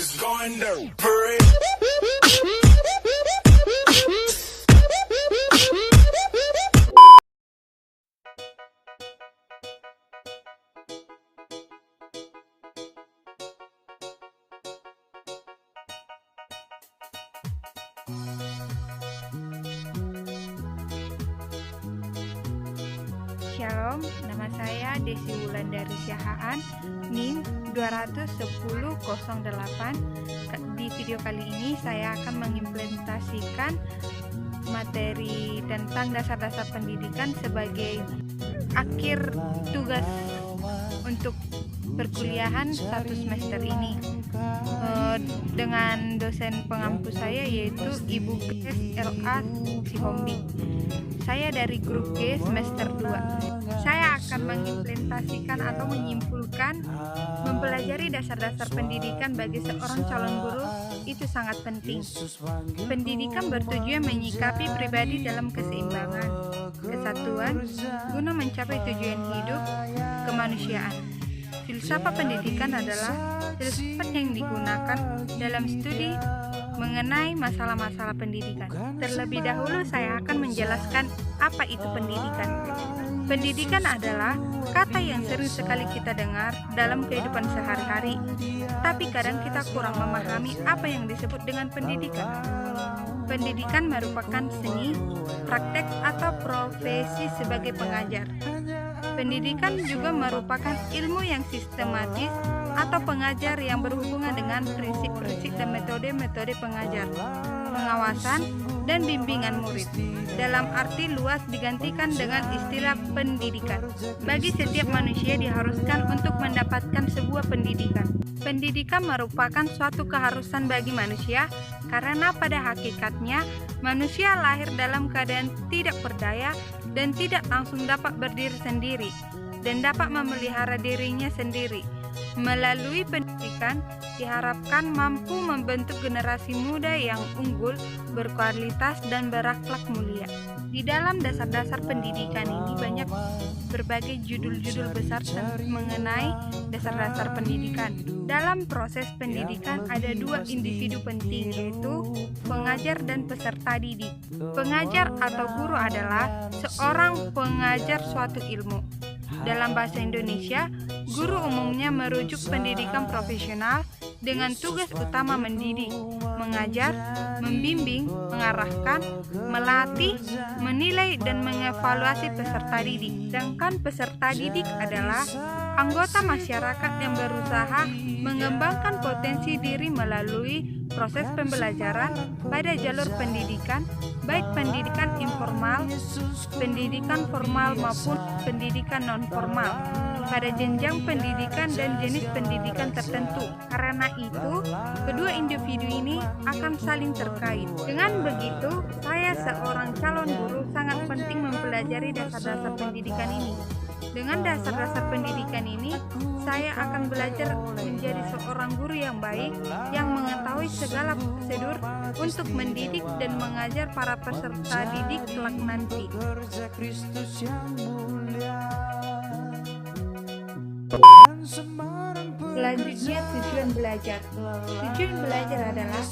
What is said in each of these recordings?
It's going down. Parade. Shalom, nama saya Desi Wulandari Syahaan, NIM 21008. Di video kali ini saya akan mengimplementasikan materi tentang dasar-dasar pendidikan sebagai akhir tugas untuk perkuliahan satu semester ini dengan dosen pengampu saya yaitu Ibu Grace L.A. Sihombi. Saya dari grup G semester 2. Saya akan mengimplementasikan atau menyimpulkan mempelajari dasar-dasar pendidikan bagi seorang calon guru itu sangat penting. Pendidikan bertujuan menyikapi pribadi dalam keseimbangan, kesatuan, guna mencapai tujuan hidup, kemanusiaan. Filsafat pendidikan adalah filsafat yang digunakan dalam studi mengenai masalah-masalah pendidikan. Terlebih dahulu saya akan menjelaskan apa itu pendidikan. Pendidikan adalah kata yang sering sekali kita dengar dalam kehidupan sehari-hari, tapi kadang kita kurang memahami apa yang disebut dengan pendidikan. Pendidikan merupakan seni, praktek, atau profesi sebagai pengajar. Pendidikan juga merupakan ilmu yang sistematis atau pengajar yang berhubungan dengan prinsip-prinsip dan metode-metode pengajar, pengawasan, dan bimbingan murid. Dalam arti luas digantikan dengan istilah pendidikan. Bagi setiap manusia diharuskan untuk mendapatkan sebuah pendidikan. Pendidikan merupakan suatu keharusan bagi manusia karena pada hakikatnya manusia lahir dalam keadaan tidak berdaya dan tidak langsung dapat berdiri sendiri dan dapat memelihara dirinya sendiri. Melalui pendidikan diharapkan mampu membentuk generasi muda yang unggul, berkualitas, dan berakhlak mulia. Di dalam dasar-dasar pendidikan ini banyak berbagai judul-judul besar mengenai dasar-dasar pendidikan. Dalam proses pendidikan ada dua individu penting, yaitu pengajar dan peserta didik. Pengajar atau guru adalah seorang pengajar suatu ilmu. Dalam bahasa Indonesia, guru umumnya merujuk pendidikan profesional dengan tugas utama mendidik, mengajar, membimbing, mengarahkan, melatih, menilai, dan mengevaluasi peserta didik. Sedangkan peserta didik adalah anggota masyarakat yang berusaha mengembangkan potensi diri melalui proses pembelajaran pada jalur pendidikan, baik pendidikan informal, pendidikan formal maupun pendidikan non-formal, pada jenjang pendidikan dan jenis pendidikan tertentu. Karena itu, kedua individu ini akan saling terkait. Dengan begitu, saya seorang calon guru sangat penting mempelajari dasar-dasar pendidikan ini. Dengan dasar-dasar pendidikan ini, saya akan belajar menjadi seorang guru yang baik, yang mengetahui segala prosedur untuk mendidik dan mengajar para peserta didik kelak nanti. Selanjutnya, tujuan belajar. Tujuan belajar adalah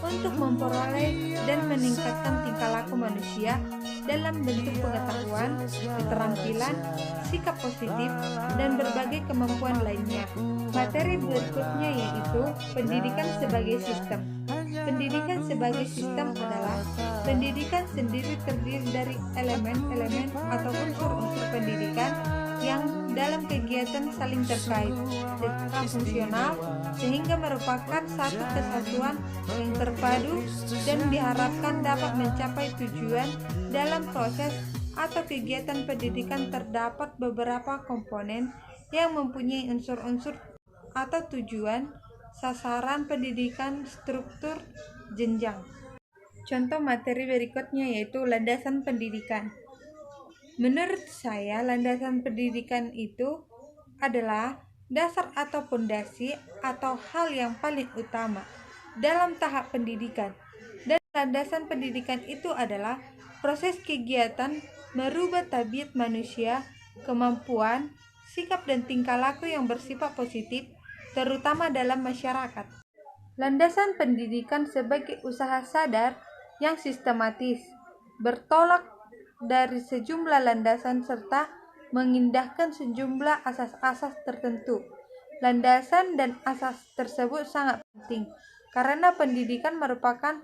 untuk memperoleh dan meningkatkan tingkah laku manusia dalam bentuk pengetahuan, keterampilan, sikap positif, dan berbagai kemampuan lainnya. Materi berikutnya yaitu pendidikan sebagai sistem. Pendidikan sebagai sistem adalah pendidikan sendiri terdiri dari elemen-elemen atau unsur-unsur pendidikan yang dalam kegiatan saling terkait secara fungsional sehingga merupakan satu kesatuan yang terpadu dan diharapkan dapat mencapai tujuan. Dalam proses atau kegiatan pendidikan terdapat beberapa komponen yang mempunyai unsur-unsur atau tujuan, sasaran pendidikan, struktur, jenjang. Contoh materi berikutnya yaitu landasan pendidikan. Menurut saya, landasan pendidikan itu adalah dasar atau fondasi atau hal yang paling utama dalam tahap pendidikan. Dan landasan pendidikan itu adalah proses kegiatan merubah tabiat manusia, kemampuan, sikap dan tingkah laku yang bersifat positif, terutama dalam masyarakat. Landasan pendidikan sebagai usaha sadar yang sistematis, bertolak dari sejumlah landasan serta mengindahkan sejumlah asas-asas tertentu. Landasan dan asas tersebut sangat penting karena pendidikan merupakan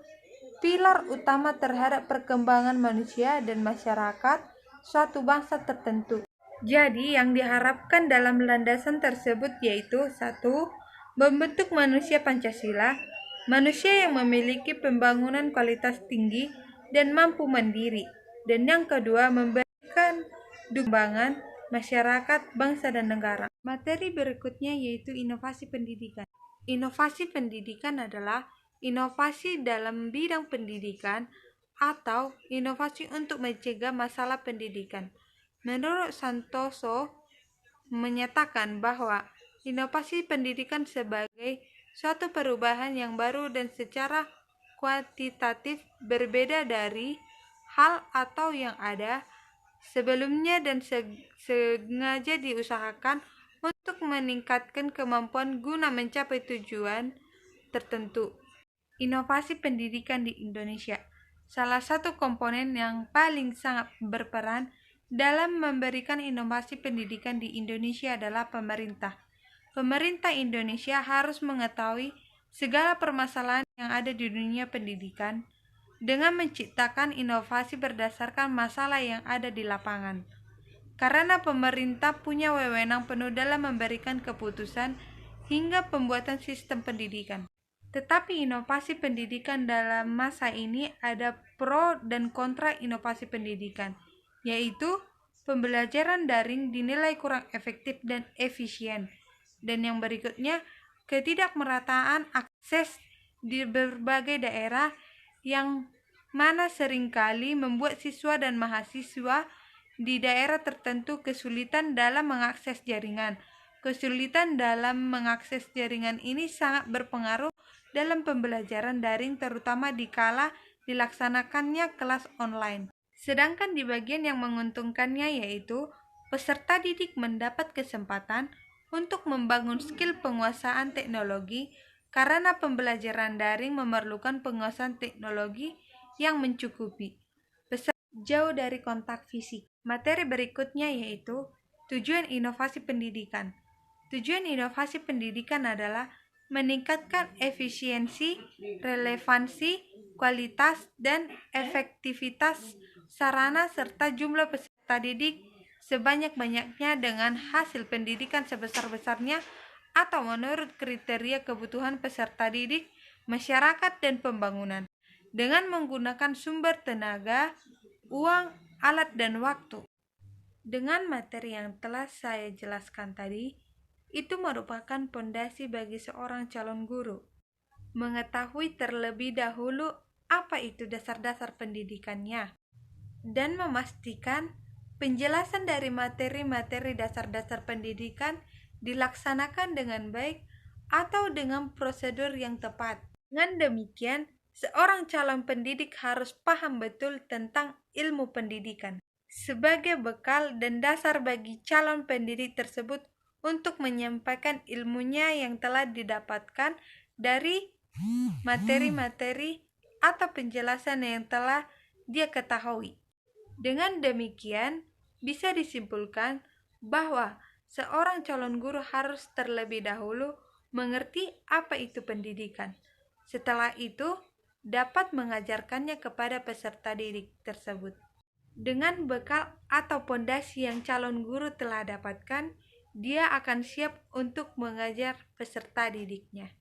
pilar utama terhadap perkembangan manusia dan masyarakat suatu bangsa tertentu. Jadi, yang diharapkan dalam landasan tersebut yaitu 1. Membentuk manusia Pancasila, manusia yang memiliki pembangunan kualitas tinggi dan mampu mandiri. Dan yang kedua, memberikan dukungan masyarakat, bangsa, dan negara. Materi berikutnya yaitu inovasi pendidikan. Inovasi pendidikan adalah inovasi dalam bidang pendidikan atau inovasi untuk mencegah masalah pendidikan. Menurut Santoso menyatakan bahwa inovasi pendidikan sebagai suatu perubahan yang baru dan secara kuantitatif berbeda dari hal atau yang ada sebelumnya dan sengaja diusahakan untuk meningkatkan kemampuan guna mencapai tujuan tertentu. Inovasi pendidikan di Indonesia. Salah satu komponen yang paling sangat berperan dalam memberikan inovasi pendidikan di Indonesia adalah pemerintah. Pemerintah Indonesia harus mengetahui segala permasalahan yang ada di dunia pendidikan dengan menciptakan inovasi berdasarkan masalah yang ada di lapangan. Karena pemerintah punya wewenang penuh dalam memberikan keputusan hingga pembuatan sistem pendidikan. Tetapi inovasi pendidikan dalam masa ini ada pro dan kontra inovasi pendidikan, yaitu pembelajaran daring dinilai kurang efektif dan efisien. Dan yang berikutnya, ketidakmerataan akses di berbagai daerah yang mana seringkali membuat siswa dan mahasiswa di daerah tertentu kesulitan dalam mengakses jaringan. Kesulitan dalam mengakses jaringan ini sangat berpengaruh dalam pembelajaran daring terutama dikala dilaksanakannya kelas online. Sedangkan di bagian yang menguntungkannya yaitu peserta didik mendapat kesempatan untuk membangun skill penguasaan teknologi karena pembelajaran daring memerlukan penguasaan teknologi yang mencukupi. Peserta jauh dari kontak fisik. Materi berikutnya yaitu tujuan inovasi pendidikan. Tujuan inovasi pendidikan adalah meningkatkan efisiensi, relevansi, kualitas, dan efektivitas sarana serta jumlah peserta didik sebanyak-banyaknya dengan hasil pendidikan sebesar-besarnya atau menurut kriteria kebutuhan peserta didik, masyarakat, dan pembangunan dengan menggunakan sumber tenaga, uang, alat, dan waktu. Dengan materi yang telah saya jelaskan tadi, itu merupakan pondasi bagi seorang calon guru. Mengetahui terlebih dahulu apa itu dasar-dasar pendidikannya dan memastikan penjelasan dari materi-materi dasar-dasar pendidikan dilaksanakan dengan baik atau dengan prosedur yang tepat. Dengan demikian, seorang calon pendidik harus paham betul tentang ilmu pendidikan sebagai bekal dan dasar bagi calon pendidik tersebut untuk menyampaikan ilmunya yang telah didapatkan dari materi-materi atau penjelasan yang telah dia ketahui. Dengan demikian, bisa disimpulkan bahwa seorang calon guru harus terlebih dahulu mengerti apa itu pendidikan. Setelah itu, dapat mengajarkannya kepada peserta didik tersebut. Dengan bekal atau pondasi yang calon guru telah dapatkan, dia akan siap untuk mengajar peserta didiknya.